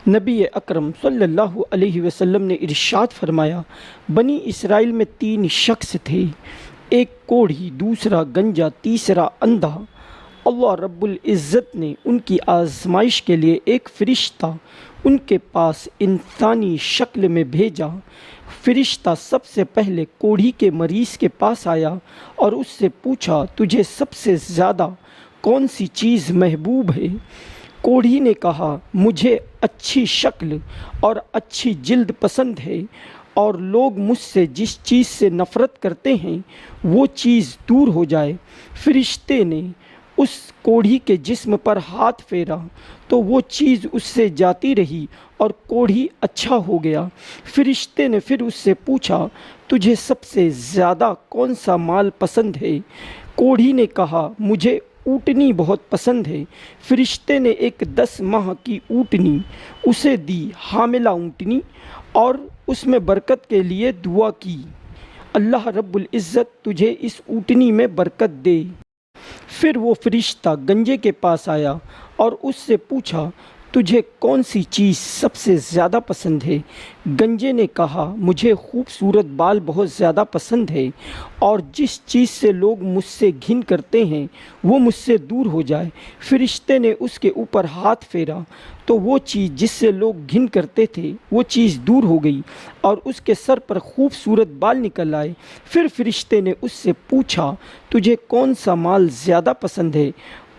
نبی اکرم صلی اللہ علیہ وسلم نے ارشاد فرمایا، بنی اسرائیل میں 3 شخص تھے، ایک کوڑھی، دوسرا گنجا، تیسرا اندھا۔ اللہ رب العزت نے ان کی آزمائش کے لیے ایک فرشتہ ان کے پاس انسانی شکل میں بھیجا۔ فرشتہ سب سے پہلے کوڑھی کے مریض کے پاس آیا اور اس سے پوچھا، تجھے سب سے زیادہ کون سی چیز محبوب ہے؟ کوڑھی نے کہا، مجھے اچھی شکل اور اچھی جلد پسند ہے، اور لوگ مجھ سے جس چیز سے نفرت کرتے ہیں وہ چیز دور ہو جائے۔ فرشتے نے اس کوڑھی کے جسم پر ہاتھ پھیرا تو وہ چیز اس سے جاتی رہی اور کوڑھی اچھا ہو گیا۔ فرشتے نے پھر اس سے پوچھا، تجھے سب سے زیادہ کون سا مال پسند ہے؟ کوڑھی نے کہا، مجھے اونٹنی بہت پسند ہے۔ فرشتے نے ایک 10 ماہ کی اونٹنی اسے دی، حاملہ اونٹنی، اور اس میں برکت کے لیے دعا کی، اللہ رب العزت تجھے اس اونٹنی میں برکت دے۔ پھر وہ فرشتہ گنجے کے پاس آیا اور اس سے پوچھا، تجھے کون سی چیز سب سے زیادہ پسند ہے؟ گنجے نے کہا، مجھے خوبصورت بال بہت زیادہ پسند ہے، اور جس چیز سے لوگ مجھ سے گھن کرتے ہیں وہ مجھ سے دور ہو جائے۔ فرشتے نے اس کے اوپر ہاتھ پھیرا تو وہ چیز جس سے لوگ گھن کرتے تھے وہ چیز دور ہو گئی اور اس کے سر پر خوبصورت بال نکل آئے۔ پھر فرشتے نے اس سے پوچھا، تجھے کون سا مال زیادہ پسند ہے؟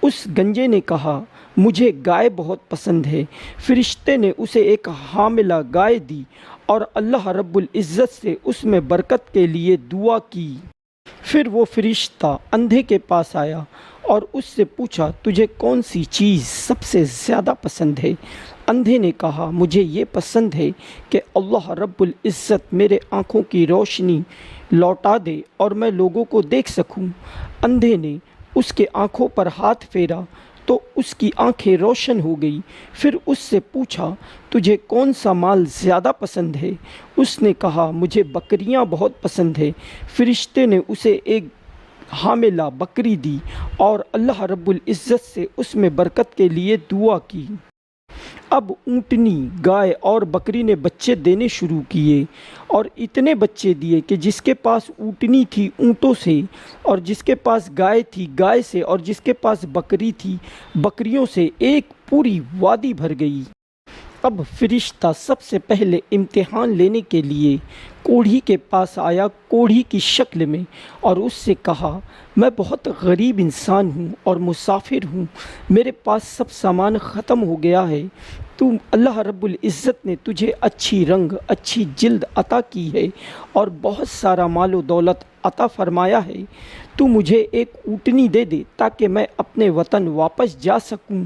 اس گنجے نے کہا، مجھے گائے بہت پسند ہے۔ فرشتے نے اسے ایک حاملہ گائے دی اور اللہ رب العزت سے اس میں برکت کے لیے دعا کی۔ پھر وہ فرشتہ اندھے کے پاس آیا اور اس سے پوچھا، تجھے کون سی چیز سب سے زیادہ پسند ہے؟ اندھے نے کہا، مجھے یہ پسند ہے کہ اللہ رب العزت میرے آنکھوں کی روشنی لوٹا دے اور میں لوگوں کو دیکھ سکوں۔ اندھے نے اس کے آنکھوں پر ہاتھ پھیرا تو اس کی آنکھیں روشن ہو گئی۔ پھر اس سے پوچھا، تجھے کون سا مال زیادہ پسند ہے؟ اس نے کہا، مجھے بکریاں بہت پسند ہے۔ فرشتے نے اسے ایک حاملہ بکری دی اور اللہ رب العزت سے اس میں برکت کے لیے دعا کی۔ اب اونٹنی، گائے اور بکری نے بچے دینے شروع کیے اور اتنے بچے دیے کہ جس کے پاس اونٹنی تھی اونٹوں سے، اور جس کے پاس گائے تھی گائے سے، اور جس کے پاس بکری تھی بکریوں سے ایک پوری وادی بھر گئی۔ اب فرشتہ سب سے پہلے امتحان لینے کے لیے کوڑھی کے پاس آیا، کوڑھی کی شکل میں، اور اس سے کہا، میں بہت غریب انسان ہوں اور مسافر ہوں، میرے پاس سب سامان ختم ہو گیا ہے، اللہ رب العزت نے تجھے اچھی رنگ، اچھی جلد عطا کی ہے اور بہت سارا مال و دولت عطا فرمایا ہے، تو مجھے ایک اونٹنی دے دے تاکہ میں اپنے وطن واپس جا سکوں۔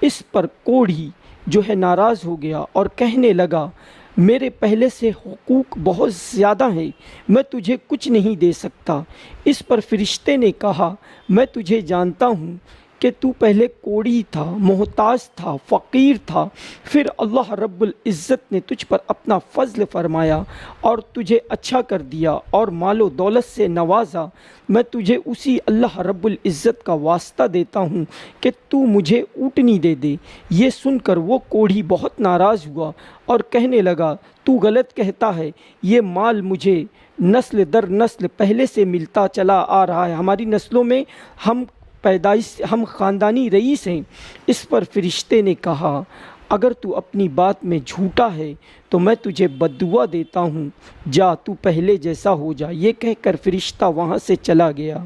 اس پر کوڑھی جو ہے ناراض ہو گیا اور کہنے لگا، میرے پہلے سے حقوق بہت زیادہ ہیں، میں تجھے کچھ نہیں دے سکتا۔ اس پر فرشتے نے کہا، میں تجھے جانتا ہوں کہ تو پہلے کوڑھی تھا، محتاج تھا، فقیر تھا، پھر اللہ رب العزت نے تجھ پر اپنا فضل فرمایا اور تجھے اچھا کر دیا اور مال و دولت سے نوازا۔ میں تجھے اسی اللہ رب العزت کا واسطہ دیتا ہوں کہ تو مجھے اونٹنی دے دے۔ یہ سن کر وہ کوڑھی بہت ناراض ہوا اور کہنے لگا، تو غلط کہتا ہے، یہ مال مجھے نسل در نسل پہلے سے ملتا چلا آ رہا ہے، ہماری نسلوں میں ہم خاندانی رئیس ہیں۔ اس پر فرشتے نے کہا، اگر تو اپنی بات میں جھوٹا ہے تو میں تجھے بددعا دیتا ہوں، جا تو پہلے جیسا ہو جا۔ یہ کہہ کر فرشتہ وہاں سے چلا گیا۔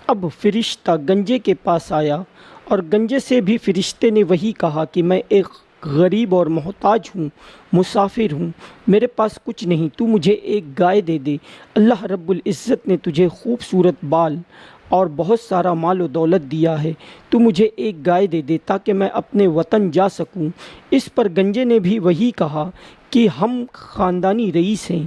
اب فرشتہ گنجے کے پاس آیا اور گنجے سے بھی فرشتے نے وہی کہا کہ میں ایک غریب اور محتاج ہوں، مسافر ہوں، میرے پاس کچھ نہیں، تو مجھے ایک گائے دے دے۔ اللہ رب العزت نے تجھے خوبصورت بال اور بہت سارا مال و دولت دیا ہے، تو مجھے ایک گائے دے دے تاکہ میں اپنے وطن جا سکوں۔ اس پر گنجے نے بھی وہی کہا کہ ہم خاندانی رئیس ہیں،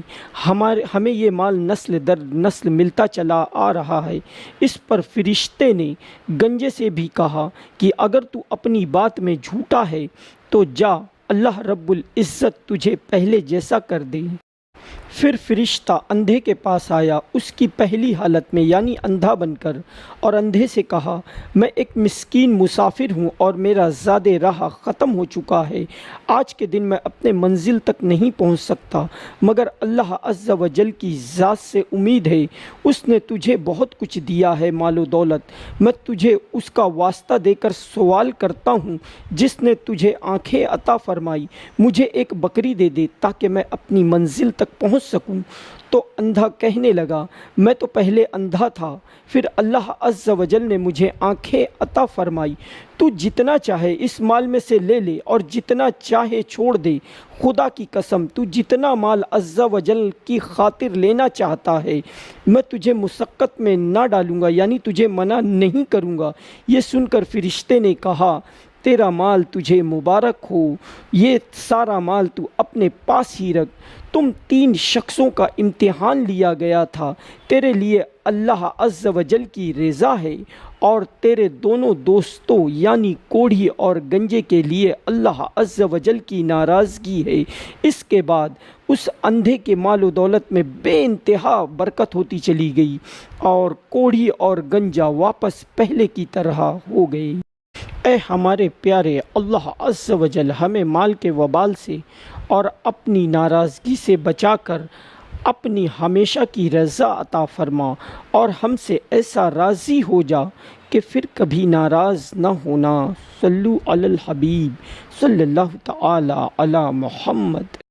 ہمیں یہ مال نسل در نسل ملتا چلا آ رہا ہے۔ اس پر فرشتے نے گنجے سے بھی کہا کہ اگر تو اپنی بات میں جھوٹا ہے تو جا، اللہ رب العزت تجھے پہلے جیسا کر دے۔ پھر فرشتہ اندھے کے پاس آیا اس کی پہلی حالت میں یعنی اندھا بن کر، اور اندھے سے کہا میں ایک مسکین مسافر ہوں اور میرا زاد راہ ختم ہو چکا ہے، آج کے دن میں اپنے منزل تک نہیں پہنچ سکتا، مگر اللہ عز و جل کی ذات سے امید ہے، اس نے تجھے بہت کچھ دیا ہے مال و دولت، میں تجھے اس کا واسطہ دے کر سوال کرتا ہوں جس نے تجھے آنکھیں عطا فرمائی، مجھے ایک بکری دے دے تاکہ میں اپنی منزل تک پہنچ سکوں۔ تو اندھا کہنے لگا میں تو پہلے اندھا تھا، پھر اللہ عز و جل نے مجھے آنکھیں عطا فرمائی، تو جتنا چاہے اس مال میں سے لے لے اور جتنا چاہے چھوڑ دے، خدا کی قسم تو جتنا مال عز و جل کی خاطر لینا چاہتا ہے میں تجھے مسقط میں نہ ڈالوں گا، یعنی تجھے منع نہیں کروں گا۔ یہ سن کر فرشتے نے کہا تیرا مال تجھے مبارک ہو، یہ سارا مال تو اپنے پاس ہی رکھ، تم 3 شخصوں کا امتحان لیا گیا تھا، تیرے لیے اللہ عز و جل کی رضا ہے، اور تیرے دونوں دوستوں یعنی کوڑھی اور گنجے کے لیے اللہ عز و جل کی ناراضگی ہے۔ اس کے بعد اس اندھے کے مال و دولت میں بے انتہا برکت ہوتی چلی گئی اور کوڑھی اور گنجا واپس پہلے کی طرح ہو گئے۔ اے ہمارے پیارے، اللہ عز و جل ہمیں مال کے وبال سے اور اپنی ناراضگی سے بچا کر اپنی ہمیشہ کی رضا عطا فرما، اور ہم سے ایسا راضی ہو جا کہ پھر کبھی ناراض نہ ہونا۔ صلو علی الحبیب صلی اللہ تعالی علی محمد۔